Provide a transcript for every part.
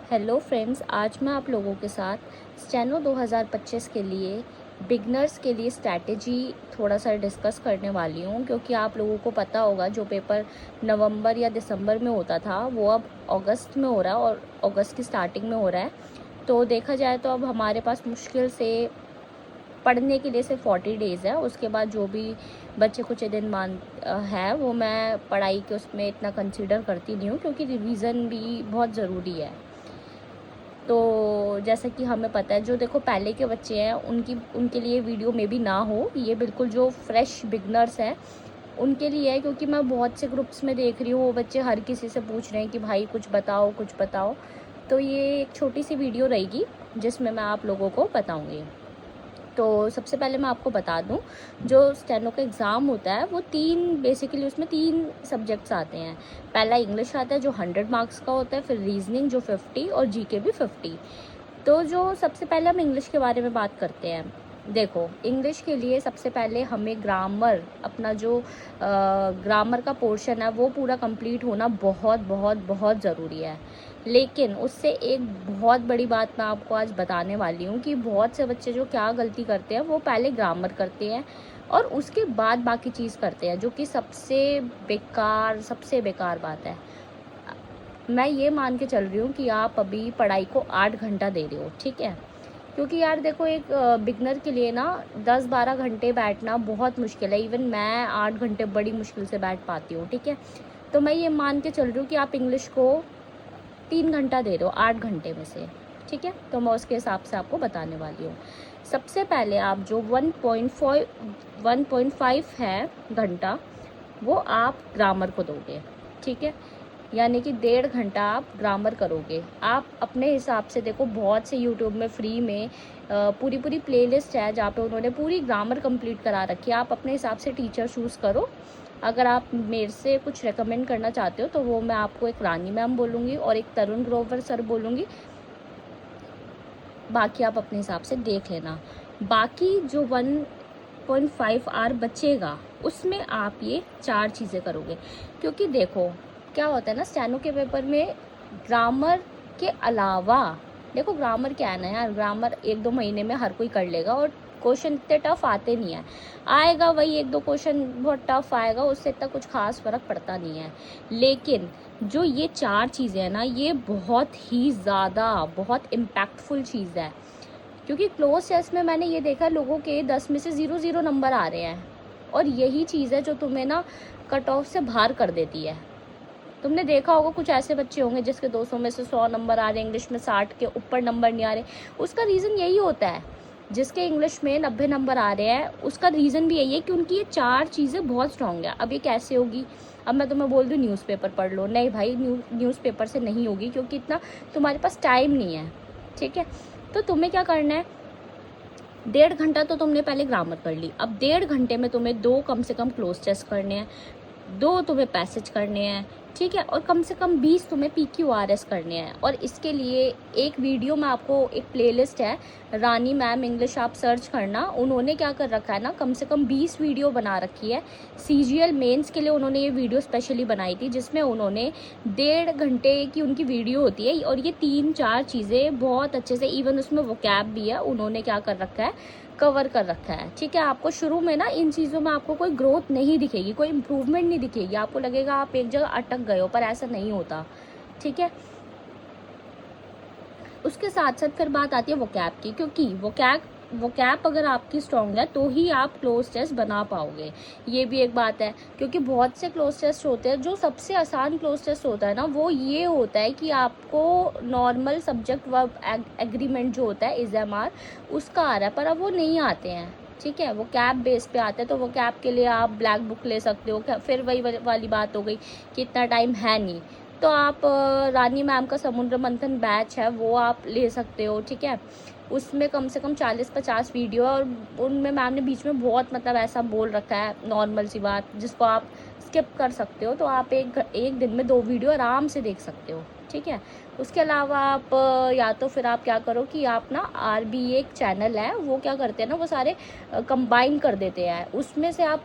Hello friends, आज मैं आप लोगों के साथ स्टेनो 2025 के लिए बिगनर्स के लिए स्ट्रैटेजी थोड़ा सा डिस्कस करने वाली हूँ। क्योंकि आप लोगों को पता होगा जो पेपर नवंबर या दिसंबर में होता था वो अब अगस्त में हो रहा है और अगस्त की स्टार्टिंग में हो रहा है। तो देखा जाए तो अब हमारे पास मुश्किल से पढ़ने के लिए सिर्फ 40 डेज़ है। उसके बाद जो भी बच्चे कुछ दिन है वो मैं पढ़ाई के उसमें इतना कंसिडर करती नहीं हूँ, क्योंकि रिवीजन भी बहुत ज़रूरी है। तो जैसा कि हमें पता है, जो देखो पहले के बच्चे हैं उनके लिए वीडियो में भी ना हो, ये बिल्कुल जो फ्रेश बिगनर्स हैं उनके लिए है। क्योंकि मैं बहुत से ग्रुप्स में देख रही हूँ वो बच्चे हर किसी से पूछ रहे हैं कि भाई कुछ बताओ कुछ बताओ। तो ये एक छोटी सी वीडियो रहेगी जिसमें मैं आप लोगों को बताऊँगी। तो सबसे पहले मैं आपको बता दूं, जो स्टेनो का एग्ज़ाम होता है वो बेसिकली उसमें 3 सब्जेक्ट्स आते हैं। पहला इंग्लिश आता है जो 100 मार्क्स का होता है, फिर रीजनिंग जो 50 और जीके भी 50। तो जो सबसे पहले हम इंग्लिश के बारे में बात करते हैं। देखो, इंग्लिश के लिए सबसे पहले हमें ग्रामर, अपना जो ग्रामर का पोर्शन है वो पूरा कंप्लीट होना बहुत बहुत बहुत ज़रूरी है। लेकिन उससे एक बहुत बड़ी बात मैं आपको आज बताने वाली हूँ कि बहुत से बच्चे जो क्या गलती करते हैं, वो पहले ग्रामर करते हैं और उसके बाद बाकी चीज़ करते हैं, जो कि सबसे बेकार बात है। मैं ये मान के चल रही हूँ कि आप अभी पढ़ाई को 8 घंटा दे रहे हो, ठीक है। क्योंकि यार देखो, एक बिगनर के लिए ना 10-12 घंटे बैठना बहुत मुश्किल है। इवन मैं 8 घंटे बड़ी मुश्किल से बैठ पाती हूँ, ठीक है। तो मैं ये मान के चल रही हूँ कि आप इंग्लिश को 3 घंटा दे रहे हो 8 घंटे में से, ठीक है। तो मैं उसके हिसाब से आपको बताने वाली हूँ। सबसे पहले आप जो 1.5 है घंटा, वो आप ग्रामर को दोगे, ठीक है। यानी कि 1.5 घंटा आप ग्रामर करोगे। आप अपने हिसाब से देखो, बहुत से यूट्यूब में फ्री में पूरी पूरी प्लेलिस्ट है जहाँ पे उन्होंने पूरी ग्रामर कंप्लीट करा रखी है। आप अपने हिसाब से टीचर चूज़ करो। अगर आप मेरे से कुछ रेकमेंड करना चाहते हो तो वो मैं आपको एक रानी मैम बोलूँगी और एक तरुण ग्रोवर सर बोलूँगी। बाकी आप अपने हिसाब से देख लेना। बाकी जो 1.5 आवर बचेगा उसमें आप ये 4 चीज़ें करोगे। क्योंकि देखो क्या होता है ना, स्टेनो के पेपर में ग्रामर के अलावा, देखो ग्रामर क्या है ना यार, ग्रामर 1-2 महीने में हर कोई कर लेगा और क्वेश्चन इतने टफ आते नहीं है। आएगा वही 1-2 क्वेश्चन बहुत टफ आएगा, उससे इतना कुछ खास फर्क पड़ता नहीं है। लेकिन जो ये 4 चीज़ें हैं ना, ये बहुत ही ज़्यादा बहुत इम्पैक्टफुल चीज़ है। क्योंकि क्लोज टेस्ट में मैंने ये देखा, लोगों के 10 में से 0-0 नंबर आ रहे हैं और यही चीज़ है जो तुम्हें ना कट ऑफ से बाहर कर देती है। तुमने देखा होगा कुछ ऐसे बच्चे होंगे जिसके 200 में से 100 नंबर आ रहे हैं, इंग्लिश में 60 के ऊपर नंबर नहीं आ रहे। उसका रीज़न यही होता है, जिसके इंग्लिश में 90 नंबर आ रहे हैं उसका रीज़न भी यही है कि उनकी ये 4 चीज़ें बहुत स्ट्रॉन्ग है। अब ये कैसे होगी? अब मैं तुम्हें बोल दूँ न्यूज़पेपर पढ़ लो, नहीं भाई, न्यूज़पेपर से नहीं होगी, क्योंकि इतना तुम्हारे पास टाइम नहीं है, ठीक है। तो तुम्हें क्या करना है, 1.5 घंटा तो तुमने पहले ग्रामर कर ली। अब 1.5 घंटे में तुम्हें 2 कम से कम क्लोज टेस्ट करने हैं, 2 तुम्हें पैसेज करने हैं, ठीक है। और कम से कम 20 तुम्हें PQRS करने हैं। और इसके लिए एक वीडियो में आपको, एक प्लेलिस्ट है रानी मैम इंग्लिश, आप सर्च करना। उन्होंने क्या कर रखा है ना, कम से कम 20 वीडियो बना रखी है। CGL मेंस के लिए उन्होंने ये वीडियो स्पेशली बनाई थी, जिसमें उन्होंने 1.5 घंटे की उनकी वीडियो होती है और ये 3-4 चीज़ें बहुत अच्छे से, इवन उसमें वोकैब भी है, उन्होंने क्या कर रखा है, कवर कर रखा है, ठीक है। आपको शुरू में ना इन चीज़ों में आपको कोई ग्रोथ नहीं दिखेगी, कोई इम्प्रूवमेंट नहीं दिखेगी, आपको लगेगा आप एक जगह अटक गए हो, पर ऐसा नहीं होता, ठीक है। उसके साथ साथ फिर बात आती है वोकैब की, क्योंकि वोकैब अगर आपकी स्ट्रॉन्ग है तो ही आप क्लोज टेस्ट बना पाओगे। ये भी एक बात है, क्योंकि बहुत से क्लोज टेस्ट होते हैं, जो सबसे आसान क्लोज टेस्ट होता है ना वो ये होता है कि आपको नॉर्मल सब्जेक्ट वर्ब एग्रीमेंट जो होता है इज़एमआर उसका आ रहा है, पर अब वो नहीं आते हैं, ठीक है। वो कैब बेस पे आते हैं। तो वो कैब के लिए आप ब्लैक बुक ले सकते हो। फिर वही वाली बात हो गई कि इतना टाइम है नहीं, तो आप रानी मैम का समुद्र मंथन बैच है वो आप ले सकते हो, ठीक है। उसमें कम से कम 40-50 वीडियो है और उनमें मैम ने बीच में बहुत मतलब ऐसा बोल रखा है, नॉर्मल सी बात जिसको आप स्किप कर सकते हो। तो आप एक दिन में 2 वीडियो आराम से देख सकते हो, ठीक है। उसके अलावा आप या तो फिर आप क्या करो कि आप ना RBA एक चैनल है, वो क्या करते हैं ना, वो सारे कंबाइन कर देते हैं। उसमें से आप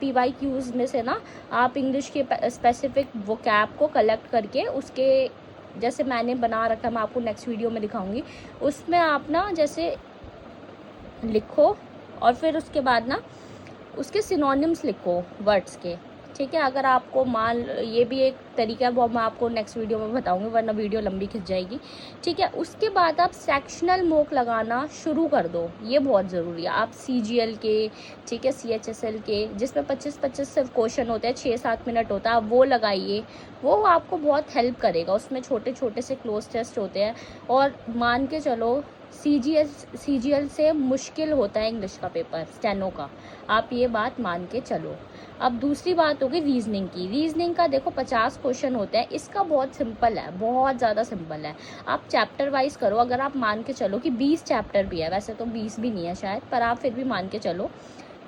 PYQs में से ना आप इंग्लिश के स्पेसिफिक वोकैब को कलेक्ट करके उसके जैसे मैंने बना रखा है, मैं आपको नेक्स्ट वीडियो में दिखाऊंगी। उसमें आप ना जैसे लिखो और फिर उसके बाद ना उसके सिनोनिम्स लिखो वर्ड्स के, ठीक है। अगर आपको मान, ये भी एक तरीका है, वो मैं आपको नेक्स्ट वीडियो में बताऊंगी वरना वीडियो लंबी खिंच जाएगी, ठीक है। उसके बाद आप सेक्शनल मोक लगाना शुरू कर दो, ये बहुत ज़रूरी है। आप CGL के, ठीक है, CHSL के, जिसमें 25-25 सिर्फ क्वेश्चन होते हैं, 6-7 मिनट होता है, आप वो लगाइए, वो आपको बहुत हेल्प करेगा। उसमें छोटे छोटे से क्लोज टेस्ट होते हैं और मान के चलो CGL से मुश्किल होता है इंग्लिश का पेपर, स्टेनो का, आप ये बात मान के चलो। अब दूसरी बात होगी रीजनिंग की। रीजनिंग का देखो 50 क्वेश्चन होते हैं, इसका बहुत सिंपल है, बहुत ज़्यादा सिंपल है। आप चैप्टर वाइज करो, अगर आप मान के चलो कि 20 चैप्टर भी है, वैसे तो 20 भी नहीं है शायद, पर आप फिर भी मान के चलो,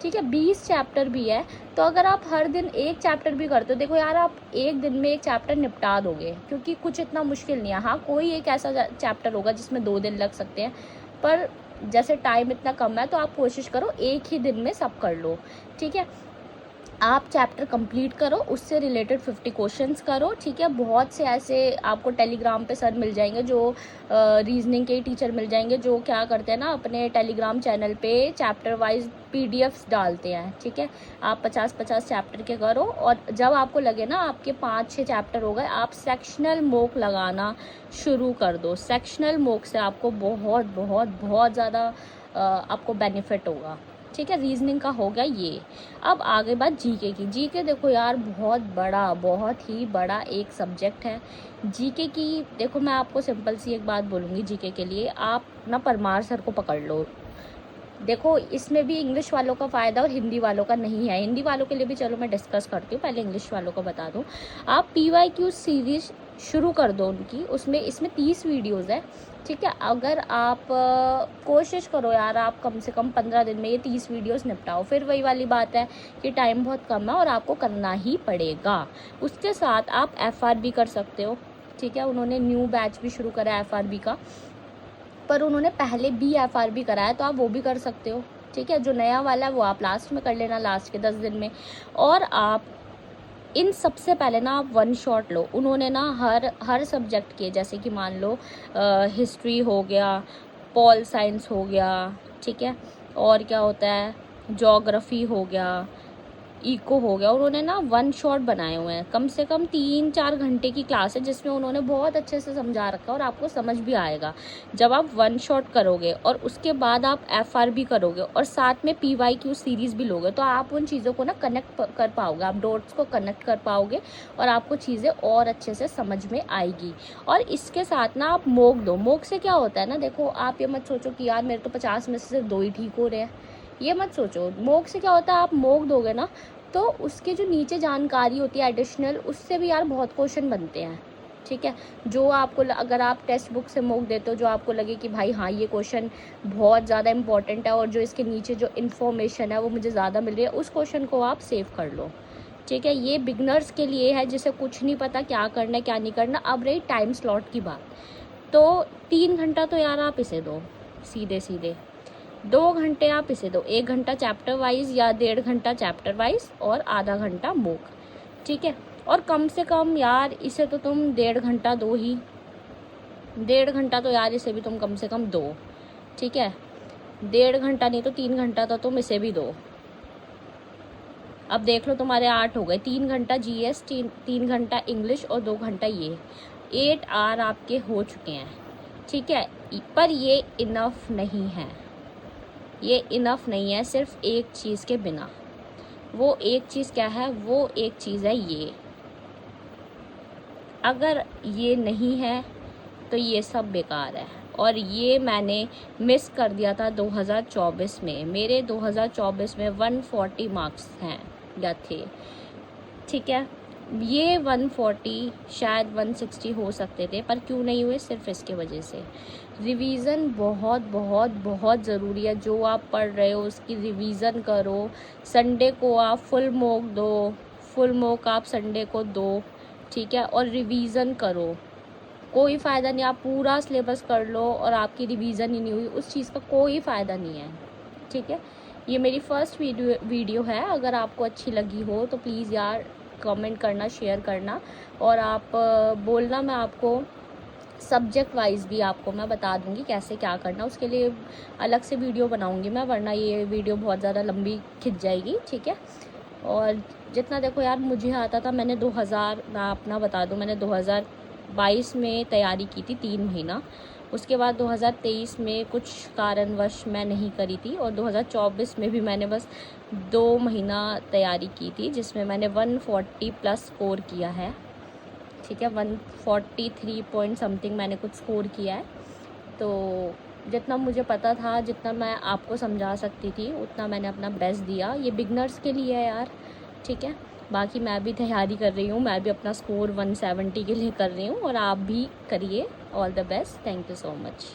ठीक है, 20 चैप्टर भी है, तो अगर आप हर दिन एक चैप्टर भी करते हो, देखो यार आप एक दिन में एक चैप्टर निपटा दोगे, क्योंकि कुछ इतना मुश्किल नहीं है। हाँ, कोई एक ऐसा चैप्टर होगा जिसमें 2 दिन लग सकते हैं, पर जैसे टाइम इतना कम है तो आप कोशिश करो एक ही दिन में सब कर लो, ठीक है। आप चैप्टर कंप्लीट करो, उससे रिलेटेड 50 क्वेश्चंस करो, ठीक है। बहुत से ऐसे आपको टेलीग्राम पे सर मिल जाएंगे, जो रीजनिंग के टीचर मिल जाएंगे, जो क्या करते हैं ना, अपने टेलीग्राम चैनल पे चैप्टर वाइज PDFs डालते हैं, ठीक है। आप 50-50 चैप्टर के करो, और जब आपको लगे ना आपके 5-6 चैप्टर हो गए, आप सेक्शनल मोक लगाना शुरू कर दो। सेक्शनल मोक से आपको बहुत बहुत बहुत ज़्यादा आपको बेनिफिट होगा, ठीक है। रीजनिंग का हो गया ये। अब आगे बात जीके की। जीके देखो यार बहुत बड़ा, बहुत ही बड़ा एक सब्जेक्ट है जीके की। देखो मैं आपको सिंपल सी एक बात बोलूँगी जीके के लिए, आप ना परमार सर को पकड़ लो। देखो इसमें भी इंग्लिश वालों का फ़ायदा और हिंदी वालों का नहीं है। हिंदी वालों के लिए भी चलो मैं डिस्कस करती हूँ, पहले इंग्लिश वालों को बता दूँ। आप PYQ सीरीज शुरू कर दो उनकी, इसमें 30 वीडियोज़ है, ठीक है। अगर आप कोशिश करो यार, आप कम से कम 15 दिन में ये 30 वीडियोस निपटाओ। फिर वही वाली बात है कि टाइम बहुत कम है और आपको करना ही पड़ेगा। उसके साथ आप FRB कर सकते हो, ठीक है। उन्होंने न्यू बैच भी शुरू करा है FRB का, पर उन्होंने पहले BFRB कराया, तो आप वो भी कर सकते हो, ठीक है। जो नया वाला है वो आप लास्ट में कर लेना, लास्ट के 10 दिन में। और आप इन सबसे पहले ना आप 1 शॉट लो। उन्होंने ना हर सब्जेक्ट के, जैसे कि मान लो हिस्ट्री हो गया, पॉल साइंस हो गया, ठीक है, और क्या होता है, ज्योग्राफी हो गया, इको हो गया, उन्होंने ना 1 शॉट बनाए हुए हैं। कम से कम 3-4 घंटे की क्लास है, जिसमें उन्होंने बहुत अच्छे से समझा रखा है और आपको समझ भी आएगा जब आप 1 शॉट करोगे। और उसके बाद आप FRB करोगे और साथ में PYQ सीरीज़ भी लोगे, तो आप उन चीज़ों को ना कनेक्ट कर पाओगे, आप डॉट्स को कनेक्ट कर पाओगे और आपको चीज़ें और अच्छे से समझ में आएगी। और इसके साथ ना आप मोक दो। मोक से क्या होता है ना, देखो आप ये मत सोचो कि यार मेरे तो 50 में से सिर्फ 2 ही ठीक हो रहे हैं, ये मत सोचो। मोक से क्या होता है, आप मोक दोगे ना तो उसके जो नीचे जानकारी होती है एडिशनल, उससे भी यार बहुत क्वेश्चन बनते हैं, ठीक है। जो आपको अगर आप टेक्स्ट बुक से मोक देते हो, जो आपको लगे कि भाई हाँ ये क्वेश्चन बहुत ज़्यादा इंपॉर्टेंट है और जो इसके नीचे जो इन्फॉर्मेशन है वो मुझे ज़्यादा मिल रही है, उस क्वेश्चन को आप सेव कर लो, ठीक है। ये बिगनर्स के लिए है, जिसे कुछ नहीं पता क्या करना है क्या नहीं करना। अब रही टाइम स्लॉट की बात, तो 3 घंटा तो यार आप इसे दो, सीधे सीधे 2 घंटे आप इसे दो, 1 घंटा चैप्टर वाइज या 1.5 घंटा चैप्टर वाइज और आधा घंटा मोक, ठीक है। और कम से कम यार इसे तो तुम 1.5 घंटा दो ही, 1.5 घंटा तो यार इसे भी तुम कम से कम दो, ठीक है। 1.5 घंटा नहीं तो 3 घंटा तो तुम इसे भी दो। अब देख लो तुम्हारे 8 हो गए, 3 घंटा GS, 3 घंटा इंग्लिश और 2 घंटा ये, 8 आवर आपके हो चुके हैं, ठीक है। पर ये इनफ नहीं है, ये इनफ नहीं है सिर्फ एक चीज़ के बिना। वो एक चीज़ क्या है, वो एक चीज़ है ये। अगर ये नहीं है तो ये सब बेकार है। और ये मैंने मिस कर दिया था 2024 में। मेरे 2024 में 140 मार्क्स हैं या थे, ठीक है। ये 140 शायद 160 हो सकते थे, पर क्यों नहीं हुए, सिर्फ इसके वजह से। रिवीज़न बहुत बहुत बहुत ज़रूरी है। जो आप पढ़ रहे हो उसकी रिवीज़न करो। संडे को आप फुल मोक दो, फुल मोक आप संडे को दो, ठीक है, और रिवीज़न करो। कोई फ़ायदा नहीं आप पूरा सिलेबस कर लो और आपकी रिवीज़न ही नहीं हुई, उस चीज़ का कोई फ़ायदा नहीं है, ठीक है। ये मेरी फर्स्ट वीडियो है, अगर आपको अच्छी लगी हो तो प्लीज़ यार कमेंट करना, शेयर करना, और आप बोलना मैं आपको सब्जेक्ट वाइज भी आपको मैं बता दूंगी कैसे क्या करना, उसके लिए अलग से वीडियो बनाऊंगी मैं, वरना ये वीडियो बहुत ज़्यादा लंबी खिंच जाएगी, ठीक है। और जितना देखो यार मुझे आता था, मैंने 2000, मैं अपना बता दूं, मैंने 2022 में तैयारी की थी 3 महीना, उसके बाद 2023 में कुछ कारणवश मैं नहीं करी थी, और 2024 में भी मैंने बस 2 महीना तैयारी की थी, जिसमें मैंने 140 प्लस स्कोर किया है, ठीक है। 143 पॉइंट समथिंग मैंने कुछ स्कोर किया है। तो जितना मुझे पता था, जितना मैं आपको समझा सकती थी, उतना मैंने अपना बेस्ट दिया। ये बिगनर्स के लिए है यार, ठीक है। बाकी मैं भी तैयारी कर रही हूँ, मैं भी अपना स्कोर 170 के लिए कर रही हूँ, और आप भी करिए। All the best, thank you so much.